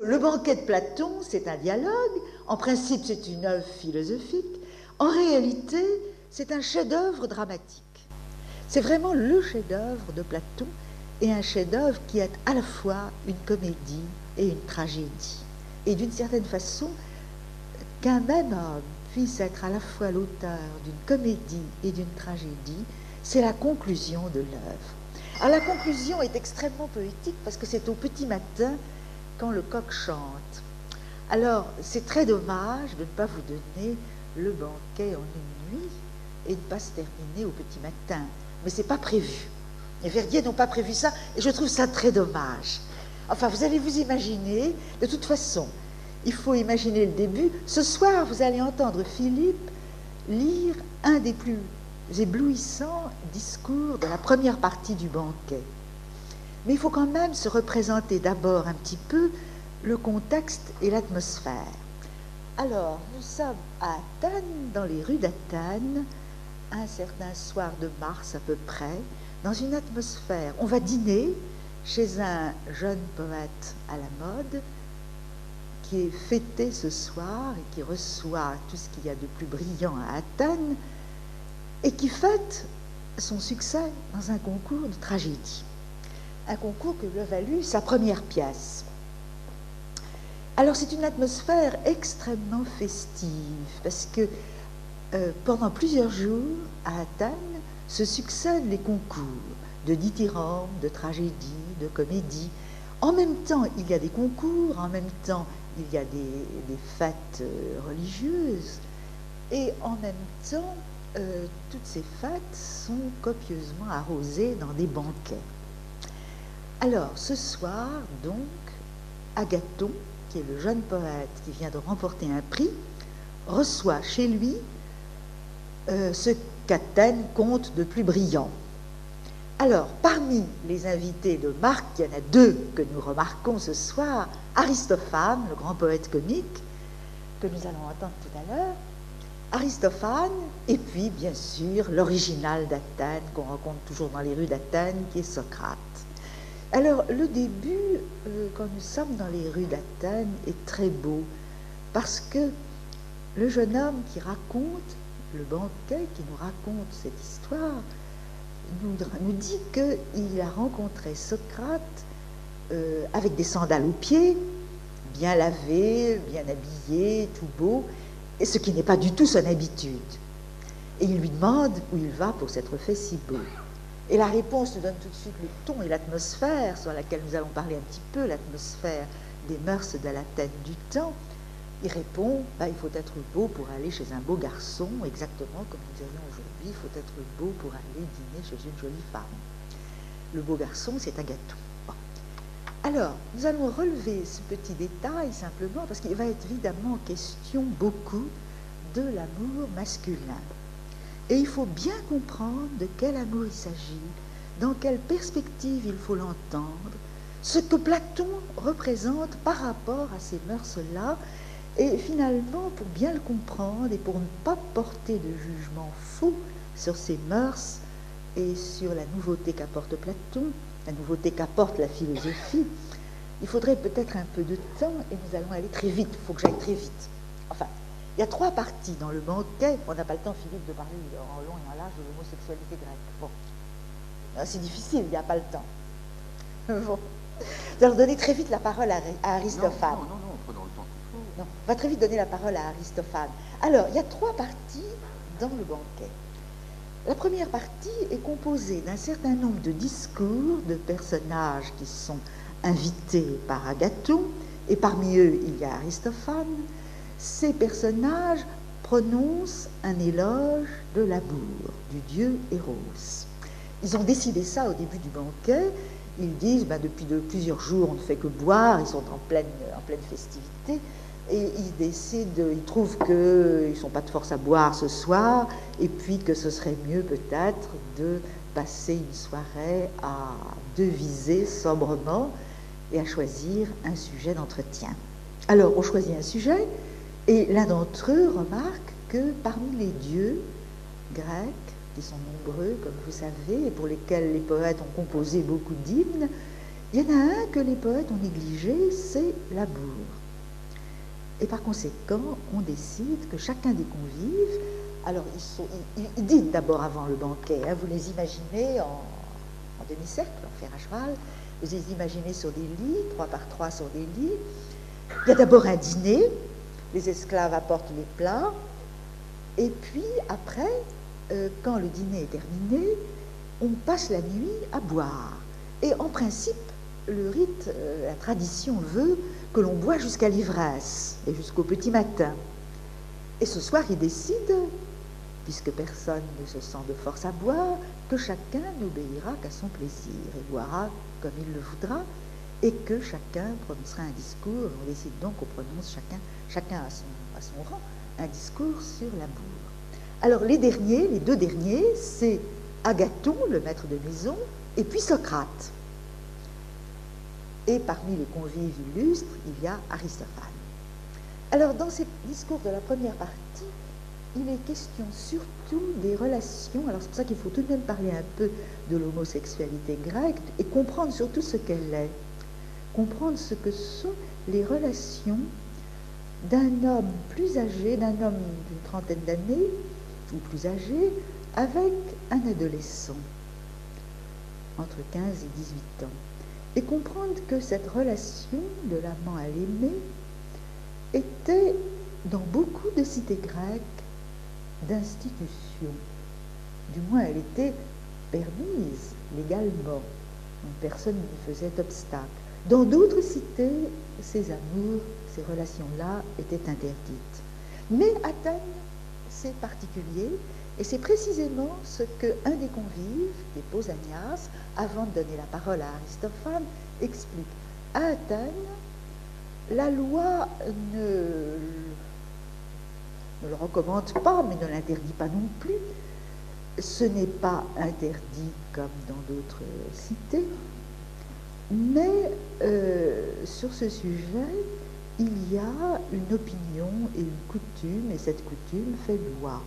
Le banquet de Platon, c'est un dialogue. En principe, c'est une œuvre philosophique. En réalité, c'est un chef-d'œuvre dramatique. C'est vraiment le chef-d'œuvre de Platon, et un chef-d'œuvre qui est à la fois une comédie et une tragédie. Et d'une certaine façon, qu'un même homme puisse être à la fois l'auteur d'une comédie et d'une tragédie, c'est la conclusion de l'œuvre. Alors la conclusion est extrêmement poétique parce que c'est au petit matin quand le coq chante. Alors c'est très dommage de ne pas vous donner le banquet en une nuit et de ne pas se terminer au petit matin. Mais ce n'est pas prévu. Les Verdier n'ont pas prévu ça et je trouve ça très dommage. Enfin, vous allez vous imaginer, de toute façon, il faut imaginer le début. Ce soir, vous allez entendre Philippe lire un des plus éblouissants discours de la première partie du banquet. Mais il faut quand même se représenter d'abord un petit peu le contexte et l'atmosphère. Alors, nous sommes à Athènes, dans les rues d'Athènes, un certain soir de mars à peu près, dans une atmosphère. On va dîner chez un jeune poète à la mode qui est fêté ce soir et qui reçoit tout ce qu'il y a de plus brillant à Athènes et qui fête son succès dans un concours de tragédie. Un concours que lui a valu sa première pièce. Alors c'est une atmosphère extrêmement festive parce que pendant plusieurs jours à Athènes se succèdent les concours de dithyrambe, de tragédie, de comédie. En même temps, il y a des concours, en même temps, il y a des fêtes religieuses, et en même temps, toutes ces fêtes sont copieusement arrosées dans des banquets. Alors, ce soir, donc, Agathon, qui est le jeune poète qui vient de remporter un prix, reçoit chez lui ce qu'Athènes compte de plus brillant. Alors, parmi les invités de marque, il y en a deux que nous remarquons ce soir. Aristophane, le grand poète comique, que nous allons entendre tout à l'heure. Aristophane, et puis, bien sûr, l'original d'Athènes, qu'on rencontre toujours dans les rues d'Athènes, qui est Socrate. Alors, le début, quand nous sommes dans les rues d'Athènes, est très beau, parce que le jeune homme qui raconte le banquet, qui nous raconte cette histoire, nous dit qu'il a rencontré Socrate avec des sandales aux pieds, bien lavé, bien habillé, tout beau, et ce qui n'est pas du tout son habitude. Et il lui demande où il va pour s'être fait si beau. Et la réponse nous donne tout de suite le ton et l'atmosphère sur laquelle nous allons parler un petit peu, l'atmosphère des mœurs de l'Athènes du temps. Il répond, il faut être beau pour aller chez un beau garçon, exactement comme nous dirions aujourd'hui, il faut être beau pour aller dîner chez une jolie femme. Le beau garçon, c'est Agathon. Bon. Alors, nous allons relever ce petit détail simplement parce qu'il va être évidemment question beaucoup de l'amour masculin. Et il faut bien comprendre de quel amour il s'agit, dans quelle perspective il faut l'entendre, ce que Platon représente par rapport à ces mœurs-là. Et finalement, pour bien le comprendre et pour ne pas porter de jugement faux sur ces mœurs et sur la nouveauté qu'apporte Platon, la nouveauté qu'apporte la philosophie, il faudrait peut-être un peu de temps et nous allons aller très vite. Il faut que j'aille très vite. Enfin, il y a trois parties dans le banquet. On n'a pas le temps, Philippe, de parler en long et en large de l'homosexualité grecque. Bon, c'est difficile, il n'y a pas le temps. Bon. Nous allons donner très vite la parole à Aristophane. Non, prenons le temps qu'il faut. Non, on va très vite donner la parole à Aristophane. Alors, il y a trois parties dans le banquet. La première partie est composée d'un certain nombre de discours de personnages qui sont invités par Agathon, et parmi eux, il y a Aristophane. Ces personnages prononcent un éloge de l'amour, du dieu Eros. Ils ont décidé ça au début du banquet. Ils disent, depuis plusieurs jours, on ne fait que boire, ils sont en pleine festivité, et ils décident, ils trouvent qu'ils ne sont pas de force à boire ce soir, et puis que ce serait mieux peut-être de passer une soirée à deviser sobrement et à choisir un sujet d'entretien. Alors, on choisit un sujet, et l'un d'entre eux remarque que parmi les dieux grecs, qui sont nombreux, comme vous savez, et pour lesquels les poètes ont composé beaucoup d'hymnes, Il y en a un que les poètes ont négligé, c'est l'amour. Et par conséquent, on décide que chacun des convives, alors ils dînent d'abord avant le banquet, hein, vous les imaginez en demi-cercle, en fer à cheval, vous les imaginez sur des lits, 3 par 3 sur des lits. Il y a d'abord un dîner, les esclaves apportent les plats, et puis après, quand le dîner est terminé, on passe la nuit à boire. Et en principe, le rite, la tradition veut que l'on boit jusqu'à l'ivresse et jusqu'au petit matin. Et ce soir, ils décident, puisque personne ne se sent de force à boire, que chacun n'obéira qu'à son plaisir et boira comme il le voudra, et que chacun prononcera un discours. On décide donc qu'on prononce chacun à son rang un discours sur l'amour. Alors les deux derniers, c'est Agathon, le maître de maison, et puis Socrate. Et parmi les convives illustres, il y a Aristophane. Alors dans ces discours de la première partie, il est question surtout des relations, alors c'est pour ça qu'il faut tout de même parler un peu de l'homosexualité grecque et comprendre surtout ce qu'elle est, comprendre ce que sont les relations d'un homme plus âgé, d'un homme d'une trentaine d'années, ou plus âgé, avec un adolescent, entre 15 et 18 ans. Et comprendre que cette relation de l'amant à l'aimé était, dans beaucoup de cités grecques, d'institution. Du moins, elle était permise légalement. Personne ne faisait obstacle. Dans d'autres cités, ces amours, ces relations-là étaient interdites. Mais Athènes, c'est particulier, et c'est précisément ce qu'un des convives, des Pausanias, avant de donner la parole à Aristophane, explique. À Athènes, la loi ne le recommande pas, mais ne l'interdit pas non plus. Ce n'est pas interdit comme dans d'autres cités, mais sur ce sujet, il y a une opinion et une coutume, et cette coutume fait loi.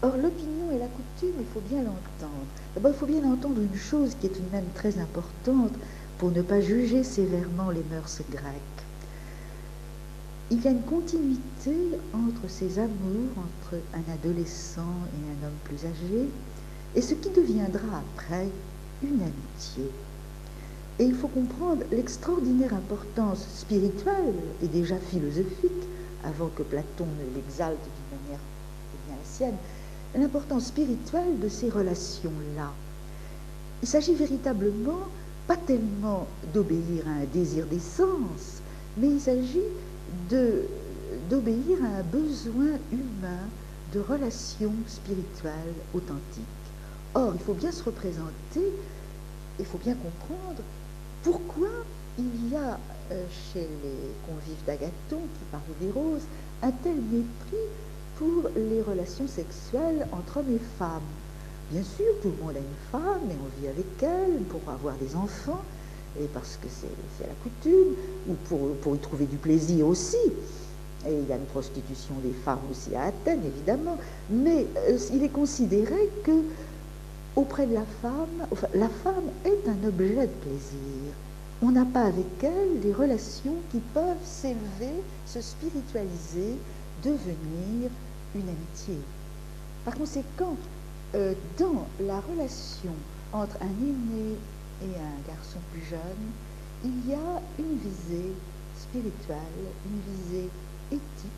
Or, l'opinion et la coutume, il faut bien l'entendre. D'abord, il faut bien entendre une chose qui est tout de même très importante pour ne pas juger sévèrement les mœurs grecques. Il y a une continuité entre ces amours, entre un adolescent et un homme plus âgé, et ce qui deviendra après une amitié. Et il faut comprendre l'extraordinaire importance spirituelle et déjà philosophique, avant que Platon ne l'exalte d'une manière qui est bien la sienne, l'importance spirituelle de ces relations-là. Il s'agit véritablement pas tellement d'obéir à un désir d'essence, mais il s'agit d'obéir à un besoin humain de relations spirituelles authentiques. Or, il faut bien se représenter, il faut bien comprendre pourquoi il y a chez les convives d'Agathon, qui parlent des roses, un tel mépris pour les relations sexuelles entre hommes et femmes. Bien sûr, tout le monde a une femme et on vit avec elle pour avoir des enfants, et parce que c'est la coutume, ou pour y trouver du plaisir aussi. Et il y a une prostitution des femmes aussi à Athènes, évidemment, mais il est considéré que auprès de la femme est un objet de plaisir. On n'a pas avec elle des relations qui peuvent s'élever, se spiritualiser, devenir une amitié. Par conséquent, dans la relation entre un aîné et un garçon plus jeune, il y a une visée spirituelle, une visée éthique,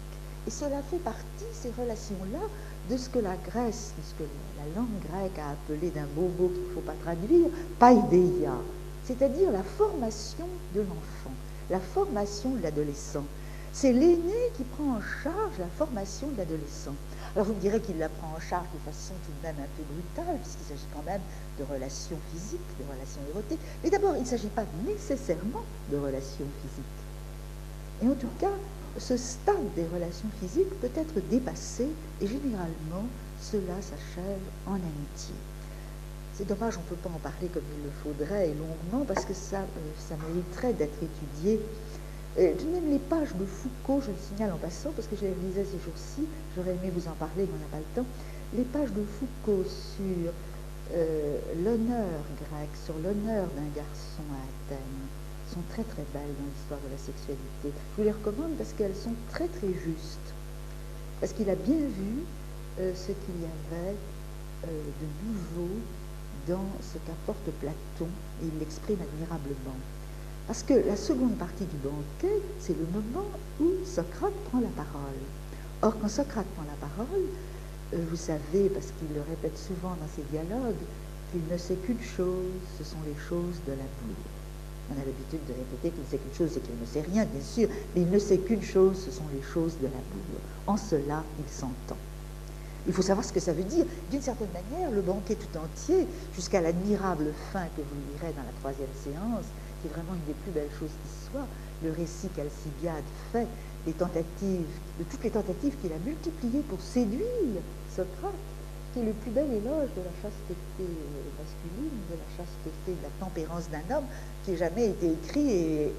et cela fait partie, ces relations-là, de ce que la Grèce, de ce que la langue grecque a appelé d'un beau mot qu'il ne faut pas traduire, paideia, c'est-à-dire la formation de l'enfant, la formation de l'adolescent. C'est l'aîné qui prend en charge la formation de l'adolescent. Alors vous me direz qu'il la prend en charge de façon tout de même un peu brutale, puisqu'il s'agit quand même de relations physiques, de relations érotiques. Mais d'abord, il ne s'agit pas nécessairement de relations physiques. Et en tout cas, ce stade des relations physiques peut être dépassé, et généralement, cela s'achève en amitié. C'est dommage, on ne peut pas en parler comme il le faudrait et longuement, parce que ça mériterait d'être étudié. Tout de même, les pages de Foucault, je le signale en passant, parce que je les lisais ces jours-ci, j'aurais aimé vous en parler, mais on n'a pas le temps. Les pages de Foucault sur l'honneur grec, sur l'honneur d'un garçon à Athènes, sont très très belles dans l'histoire de la sexualité. Je vous les recommande parce qu'elles sont très très justes. Parce qu'il a bien vu ce qu'il y avait de nouveau dans ce qu'apporte Platon, et il l'exprime admirablement. Parce que la seconde partie du banquet, c'est le moment où Socrate prend la parole. Or, quand Socrate prend la parole, vous savez, parce qu'il le répète souvent dans ses dialogues, qu'il ne sait qu'une chose, ce sont les choses de l'amour. On a l'habitude de répéter qu'il ne sait qu'une chose, c'est qu'il ne sait rien, bien sûr, mais il ne sait qu'une chose, ce sont les choses de l'amour. En cela, il s'entend. Il faut savoir ce que ça veut dire. D'une certaine manière, le banquet tout entier, jusqu'à l'admirable fin que vous lirez dans la 3e séance, qui est vraiment une des plus belles choses qui soit, le récit qu'Alcibiade fait, de toutes les tentatives qu'il a multipliées pour séduire Socrate, qui est le plus bel éloge de la chasteté masculine, de la chasteté, de la tempérance d'un homme, qui ait jamais été écrit et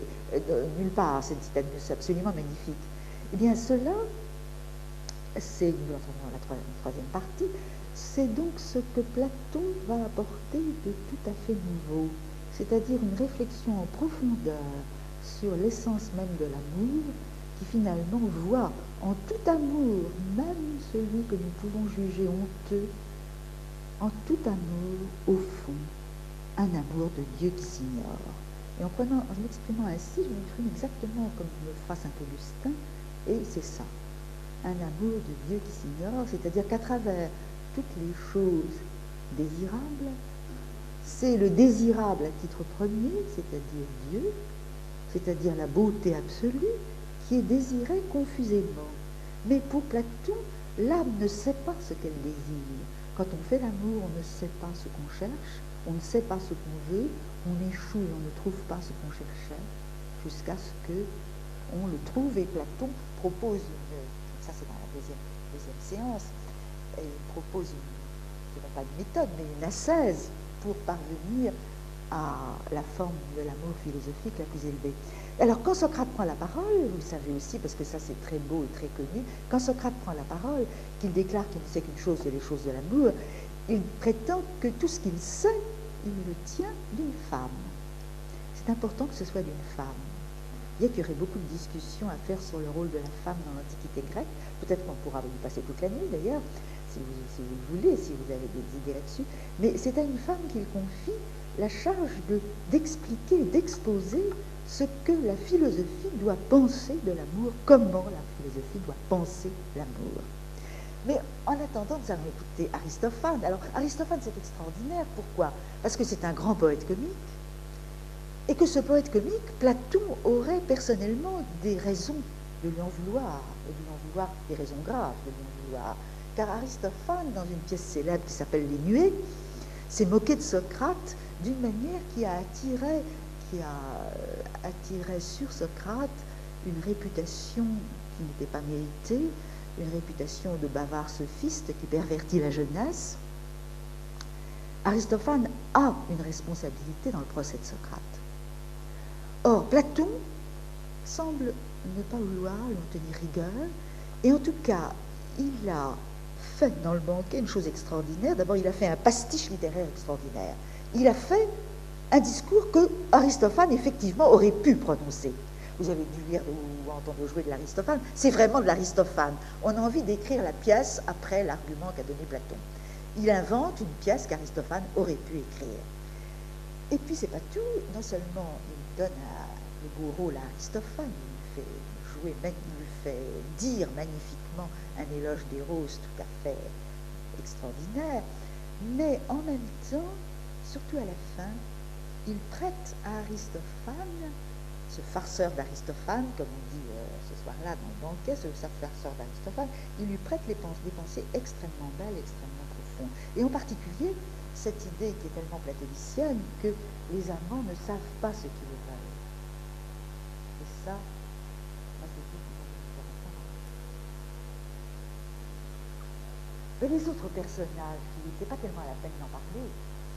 nulle part. C'est absolument magnifique. Eh bien, cela, c'est, nous l'entendons dans la 3e partie, c'est donc ce que Platon va apporter de tout à fait nouveau, c'est-à-dire une réflexion en profondeur sur l'essence même de l'amour, qui finalement voit en tout amour, même celui que nous pouvons juger honteux, en tout amour, au fond, un amour de Dieu qui s'ignore. Et en m'exprimant ainsi, je m'exprime exactement comme le fera saint Augustin, et c'est ça, un amour de Dieu qui s'ignore, c'est-à-dire qu'à travers toutes les choses désirables, c'est le désirable à titre premier, c'est-à-dire Dieu, c'est-à-dire la beauté absolue, qui est désirée confusément. Mais pour Platon, l'âme ne sait pas ce qu'elle désire. Quand on fait l'amour, on ne sait pas ce qu'on cherche, on ne sait pas ce qu'on veut, on échoue et on ne trouve pas ce qu'on cherchait, jusqu'à ce qu'on le trouve. Et Platon propose ça c'est dans la deuxième séance, et il propose je ne dirais pas une méthode, mais une ascèse pour parvenir à la forme de l'amour philosophique la plus élevée. Alors, quand Socrate prend la parole, vous le savez aussi, parce que ça c'est très beau et très connu, quand Socrate prend la parole, qu'il déclare qu'il ne sait qu'une chose, c'est les choses de l'amour, il prétend que tout ce qu'il sait, il le tient d'une femme. C'est important que ce soit d'une femme. Il y aurait beaucoup de discussions à faire sur le rôle de la femme dans l'Antiquité grecque. Peut-être qu'on pourra y passer toute la nuit d'ailleurs, si vous le voulez, si vous avez des idées là-dessus. Mais c'est à une femme qu'il confie la charge d'expliquer, d'exposer ce que la philosophie doit penser de l'amour, comment la philosophie doit penser l'amour. Mais en attendant, nous allons écouter Aristophane. Alors, Aristophane, c'est extraordinaire. Pourquoi? Parce que c'est un grand poète comique. Et que ce poète comique, Platon aurait personnellement des raisons de lui en vouloir, et de lui en vouloir des raisons graves de lui en vouloir. Car Aristophane, dans une pièce célèbre qui s'appelle Les Nuées, s'est moqué de Socrate d'une manière qui a attiré sur Socrate une réputation qui n'était pas méritée, une réputation de bavard sophiste qui pervertit la jeunesse. Aristophane a une responsabilité dans le procès de Socrate. Or, Platon semble ne pas vouloir lui en tenir rigueur, et en tout cas, il a fait dans le banquet une chose extraordinaire. D'abord, il a fait un pastiche littéraire extraordinaire. Il a fait un discours que Aristophane, effectivement, aurait pu prononcer. Vous avez dû lire ou entendre jouer de l'Aristophane. C'est vraiment de l'Aristophane. On a envie d'écrire la pièce après l'argument qu'a donné Platon. Il invente une pièce qu'Aristophane aurait pu écrire. Et puis, c'est pas tout. Non seulement il donne le beau rôle à Aristophane, il lui fait dire magnifiquement un éloge des roses tout à fait extraordinaire, mais en même temps, surtout à la fin, il prête à Aristophane, ce farceur d'Aristophane, comme on dit ce soir-là dans le banquet, ce farceur d'Aristophane, il lui prête des pensées extrêmement belles, extrêmement profondes. Et en particulier, cette idée qui est tellement platonicienne que les amants ne savent pas ce qu'ils veulent. Et ça, moi, c'est tout qui est intéressant. Mais les autres personnages, il n'était pas tellement à la peine d'en parler.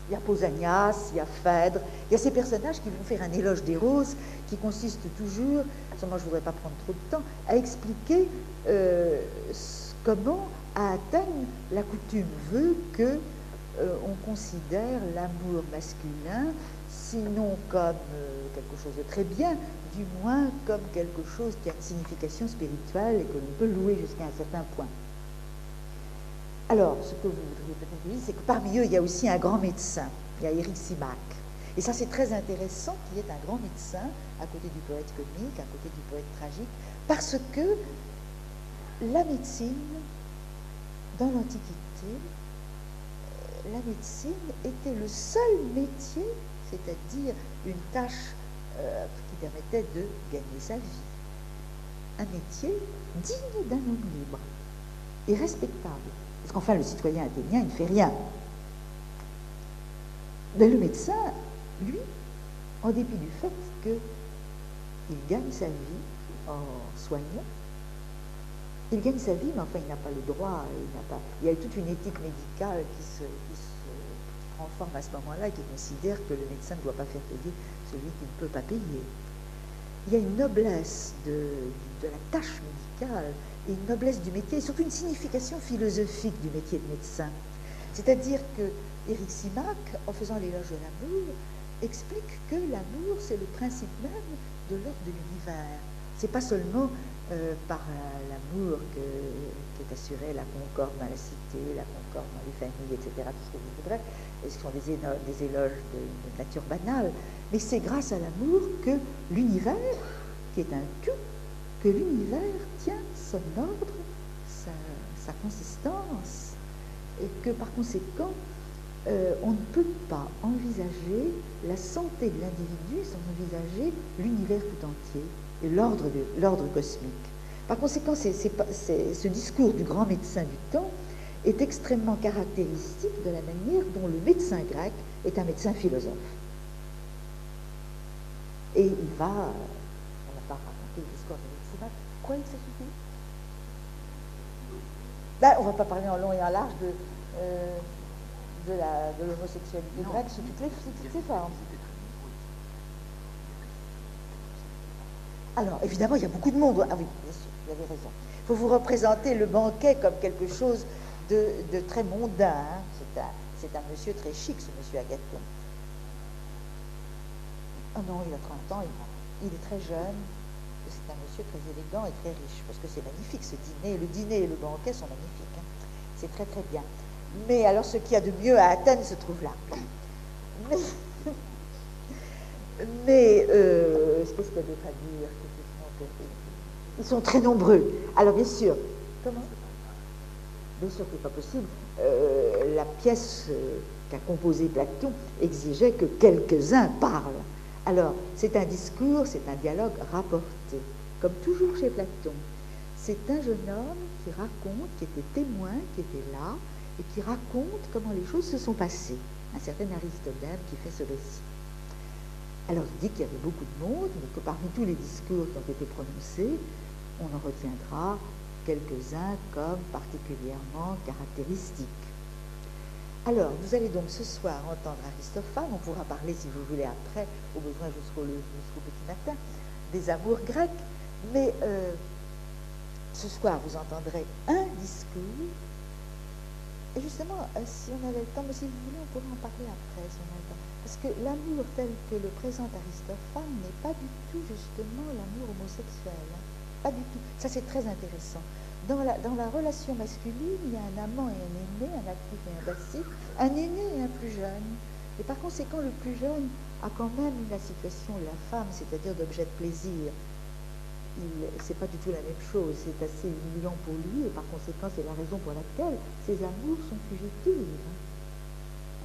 Il y a Pausanias, il y a Phèdre, il y a ces personnages qui vont faire un éloge des roses qui consiste toujours, seulement je ne voudrais pas prendre trop de temps, à expliquer comment à Athènes la coutume veut que on considère l'amour masculin, sinon comme quelque chose de très bien, du moins comme quelque chose qui a une signification spirituelle et que l'on peut louer jusqu'à un certain point. Alors, ce que vous voudriez peut-être dire, c'est que parmi eux, il y a aussi un grand médecin, il y a Éric Simak. Et ça, c'est très intéressant qu'il y ait un grand médecin à côté du poète comique, à côté du poète tragique, parce que la médecine, dans l'Antiquité, la médecine était le seul métier, c'est-à-dire une tâche qui permettait de gagner sa vie. Un métier digne d'un homme libre et respectable. Parce qu'enfin, le citoyen athénien, il ne fait rien. Mais le médecin, lui, en dépit du fait qu'il gagne sa vie en soignant, il gagne sa vie, mais enfin, il n'a pas le droit, il y a toute une éthique médicale qui se transforme à ce moment-là et qui considère que le médecin ne doit pas faire payer celui qui ne peut pas payer. Il y a une noblesse de la tâche médicale et une noblesse du métier, et surtout une signification philosophique du métier de médecin. C'est-à-dire que Éric Simak, en faisant l'éloge de l'amour, explique que l'amour, c'est le principe même de l'ordre de l'univers. C'est pas seulement par l'amour qu'est assurée la concorde dans la cité, la concorde dans les familles, etc., tout ce que vous voudrez, et ce sont des éloges de nature banale, mais c'est grâce à l'amour que l'univers, qui est un tout, que l'univers tient son ordre, sa consistance, et que par conséquent, on ne peut pas envisager la santé de l'individu sans envisager l'univers tout entier et l'ordre cosmique. Par conséquent, ce discours du grand médecin du temps est extrêmement caractéristique de la manière dont le médecin grec est un médecin philosophe. Et il va, on n'a pas raconté le discours de Simak, quoi il s'agit? Ben, on ne va pas parler en long et en large de l'homosexualité grecque sous toutes ses formes. Alors, évidemment, il y a beaucoup de monde. Ah oui, bien sûr, vous avez raison. Il faut vous représenter le banquet comme quelque chose de très mondain. Hein. C'est un monsieur très chic, ce monsieur Agathon. Oh non, il a 30 ans, il est très jeune. C'est un monsieur très élégant et très riche, parce que c'est magnifique ce dîner. Le dîner et le banquet sont magnifiques. Hein. C'est très très bien. Mais alors, ce qu'il y a de mieux à Athènes se trouve là. Mais qu'est-ce qu'il y a d'autre à dire? Ils sont très nombreux. Alors, bien sûr, comment? Bien sûr que ce n'est pas possible. La pièce qu'a composée Platon exigeait que quelques-uns parlent. Alors, c'est un discours, c'est un dialogue rapporté, comme toujours chez Platon. C'est un jeune homme qui raconte, qui était témoin, qui était là, et qui raconte comment les choses se sont passées. Un certain Aristodème qui fait ce récit. Alors, il dit qu'il y avait beaucoup de monde, mais que parmi tous les discours qui ont été prononcés, on en retiendra quelques-uns comme particulièrement caractéristiques. Alors, vous allez donc ce soir entendre Aristophane, on pourra parler, si vous voulez, après, au besoin jusqu'au petit matin, des amours grecs, mais ce soir, vous entendrez un discours, et justement, si on avait le temps, mais si vous voulez, on pourrait en parler après, si on a le temps. Parce que l'amour tel que le présente Aristophane n'est pas du tout, justement, l'amour homosexuel. Hein. Pas du tout. Ça, c'est très intéressant. Dans la relation masculine, il y a un amant et un aîné, un actif et un passif, un aîné et un plus jeune. Et par conséquent, le plus jeune a quand même la situation de la femme, c'est-à-dire d'objet de plaisir. C'est pas du tout la même chose, c'est assez humiliant pour lui, et par conséquent, c'est la raison pour laquelle ces amours sont fugitives.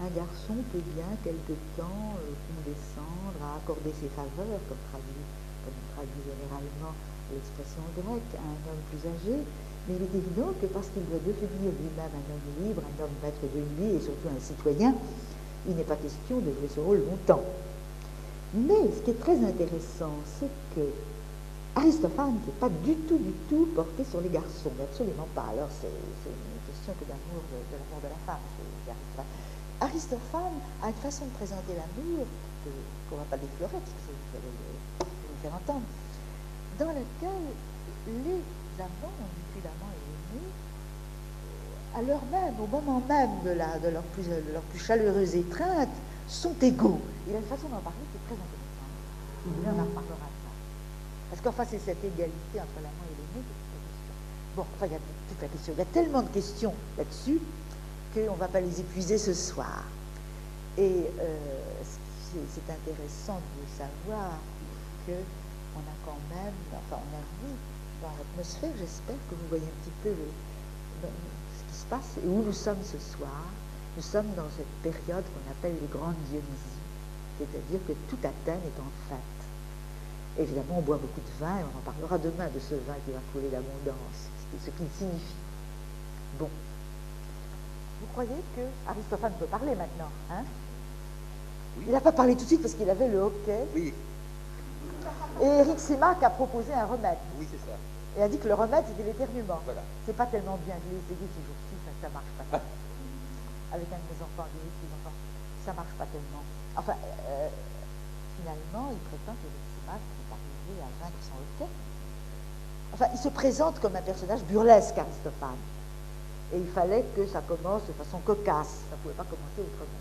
Un garçon peut bien, quelque temps, condescendre à accorder ses faveurs, comme on traduit généralement l'expression grecque, à un homme plus âgé, mais il est évident que parce qu'il doit devenir lui-même un homme libre, un homme maître de lui, et surtout un citoyen, il n'est pas question de jouer ce rôle longtemps. Mais ce qui est très intéressant, c'est que Aristophane n'est pas du tout porté sur les garçons, absolument pas. Alors c'est une question que d'amour de l'amour de la femme. Aristophane a une façon de présenter l'amour qu'on ne va pas déflorer, parce que vous allez le faire entendre, dans laquelle les amants, on dit plus l'amant et l'aimé, à l'heure même, au moment même de leur plus chaleureuse étreinte, sont égaux. Il a une façon d'en parler qui est très intéressante. Si vous voulez, on en reparlera de ça. Parce qu'enfin, c'est cette égalité entre l'amant et l'aimé qui est toute la question. Bon, enfin, il y a toute la question. Il y a tellement de questions là-dessus qu'on ne va pas les épuiser ce soir. Et c'est intéressant de savoir qu'on a quand même, enfin, on a vu dans l'atmosphère, j'espère que vous voyez un petit peu ce qui se passe et où nous sommes ce soir. Nous sommes dans cette période qu'on appelle les grandes Dionysies, c'est-à-dire que toute Athènes est en fête. Évidemment, on boit beaucoup de vin et on en parlera demain de ce vin qui va couler d'abondance, ce qu'il signifie. Bon. Vous croyez que Aristophane peut parler maintenant, hein? Oui. Il n'a pas parlé tout de suite parce qu'il avait le hoquet. Oui. Et Éric Simac a proposé un remède. Oui, c'est ça. Et a dit que le remède, c'était l'éternuement. Voilà. C'est pas tellement bien. Je l'ai essayé ces jours-ci, ça marche pas. Avec un de mes enfants, j'ai dit enfants, ça marche pas tellement. Enfin, finalement, il prétend qu'Éric Simac est arrivé à vaincre son hoquet. Enfin, il se présente comme un personnage burlesque, Aristophane. Et il fallait que ça commence de façon cocasse. Ça ne pouvait pas commencer autrement.